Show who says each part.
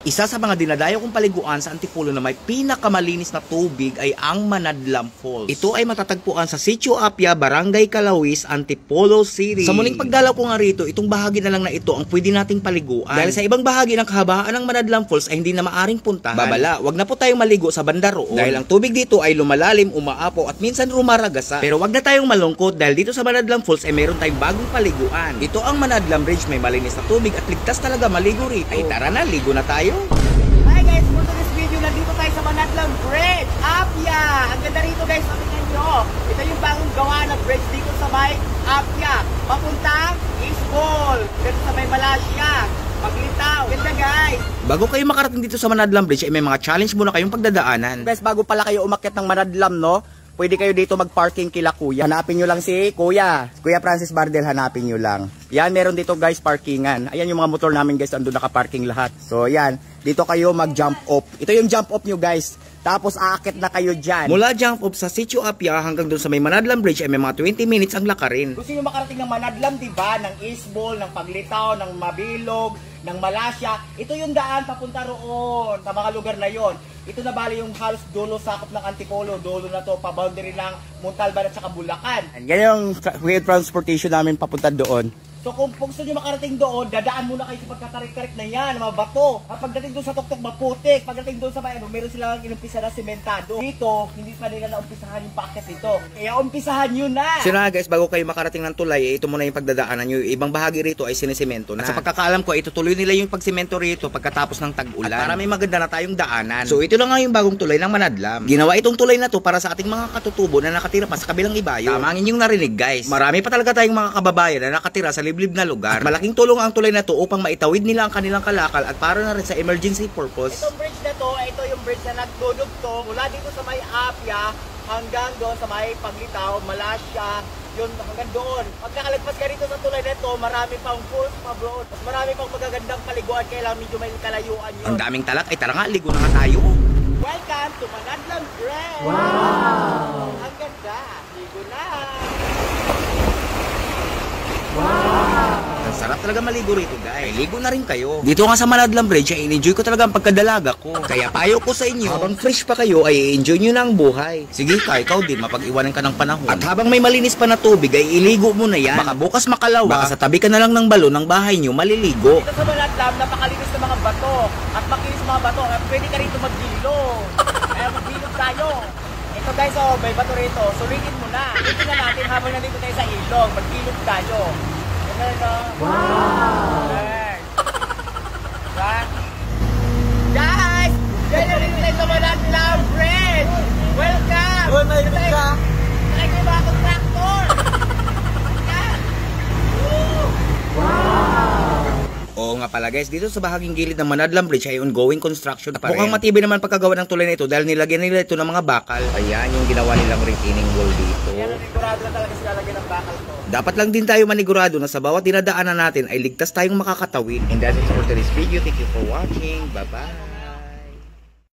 Speaker 1: Isa sa mga dinadayo kong paliguan sa Antipolo na may pinakamalinis na tubig ay ang Manadlam Falls. Ito ay matatagpuan sa Sitio Apia, Barangay Calawis, Antipolo City. Sa muling pagdalaw ko nga rito, itong bahagi na lang na ito ang pwede nating paliguan. Dahil sa ibang bahagi ng kahabaan ng Manadlam Falls ay hindi na maaring puntahan. Babala, wag na po tayong maligo sa banda roon. Dahil ang tubig dito ay lumalalim, umaapo at minsan rumaragasa. Pero wag na tayong malungkot dahil dito sa Manadlam Falls ay meron tayong bagong paliguan. Ito ang Manadlam Bridge, may malinis na tubig at ligtas talaga maligo rito. Ay tara na, ligo na tayo.
Speaker 2: Hi guys, for today's video, nandito tayo sa Manadlam Bridge, Apia. Ang ganda rito guys, pakinggan nyo. Ito yung bagong gawa na bridge dito sa may Apia. Papuntang Isbol, dito sa may Malasya, Paglitaw. Ganda guys.
Speaker 1: Bago kayo makarating dito sa Manadlam Bridge ay may mga challenge muna kayong pagdadaanan.
Speaker 2: Guys, bago pala kayo umakyat ng Manadlam, no? Pwede kayo dito mag-parking kila Kuya. Hanapin nyo lang si Kuya Francis Bardel, hanapin nyo lang. Yan, meron dito guys parkingan. Ayan yung mga motor namin guys, andun naka-parking lahat. So yan, dito kayo mag-jump off. Ito yung jump off nyo guys. Tapos aakit na kayo dyan.
Speaker 1: Mula jump off sa Sitio Apia hanggang doon sa may Manadlam Bridge ay may mga 20 minutes ang lakarin.
Speaker 2: Gusto nyo makarating ng Manadlam, diba? Ng Isbol, ng Paglitaw, ng Mabilog, ng Malasya. Ito yung daan papunta roon sa mga lugar na yon. Ito na bali yung halos dulo sakop ng Antipolo. Dulo na to, pa-boundary ng Montalban at saka Bulacan. Yan yung way of transportation namin papunta doon. So kung gusto nyo makarating doon, dadaan muna kayo sa pagkatarik-tarik na yan, mga bato. At pagdating doon sa tuktok, maputik. Pagdating doon sa may meron silang inumpisa na sementado. Dito, hindi pa nila naumpisahan yung packet ito. Kaya umpisahan nyo na!
Speaker 1: So na guys, bago kayo makarating ng tulay, ito muna yung pagdadaanan nyo. Ibang bahagi rito ay sinisemento na. At sa pagkakaalam ko, itutuloy nila yung pagsemento rito pagkatapos ng tag-ulan. At para may maganda na tayong daanan. So ito lang nga yung bagong tulay ng Manadlam. Ginawa itong tulay na to para sa ating mga katutubo na nakatira pa sa kabilang ibayo. Tama ang inyong narinig guys. Marami pa talaga tayong mga kababayan na nakatira sa liblib na lugar. At malaking tulong ang tulay na to upang maitawid nila ang kanilang kalakal at para na rin sa emergency purpose.
Speaker 2: Itong bridge na to, ito yung bridge na nagdudugtong mula dito sa may Apia hanggang doon sa may Paglitaw, Malasya, yun hanggang doon. Pag nakalagpas ka rito sa tulay na to, marami pang pools pa bro. Mas marami pang magagandang paliguan, kaya lang medyo may kalayuan yun.
Speaker 1: Ang daming talak, ay tara nga, ligo na nga tayo.
Speaker 2: Welcome to Manadlam Bridge! Wow! Ang ganda! Ligo na!
Speaker 1: Ang sarap talaga maligo rito guys. Ay, ligo na rin kayo. Dito nga sa Manadlam Bridge ay in-enjoy ko talaga ang pagkadalaga ko. Kaya payo ko sa inyo, habang fresh pa kayo ay enjoy nyo na ang buhay. Sige ka, ikaw din, mapag-iwanan ka ng panahon. At habang may malinis pa na tubig ay iligo mo na yan. Baka bukas makalawa, baka sa tabi ka na lang ng balon ng bahay nyo maliligo.
Speaker 2: Dito sa Manadlam, napakalinis ng mga bato. At makinis mga bato, pwede ka rito mag-bilog. Kaya mag-bilog tayo. Ito guys, oh, may bato rito. Sulitin mo na. Ito na natin habang nandito tayo sa ilog. Mag-bilog tayo. Wow! Guys! Diyan na rin tayo sa Manadlam Bridge! Welcome! Uy, may ito ka! Sakay ko yung mga contractor!
Speaker 1: Wow! Oo nga pala guys, dito sa bahaging gilid ng Manadlam Bridge ay ongoing construction pa rin. Mukhang matibay naman pagkagawa ng tulay na ito dahil nilagyan nila ito ng mga bakal. Ayan yung ginawa nilang retaining wall dito.
Speaker 2: Yan, sigurado na talaga sila lagyan ng bakal to.
Speaker 1: Dapat lang din tayo manigurado na sa bawat dinadaanan natin ay ligtas tayong makakatawid. And that's it for today's video. Thank you for watching. Bye-bye.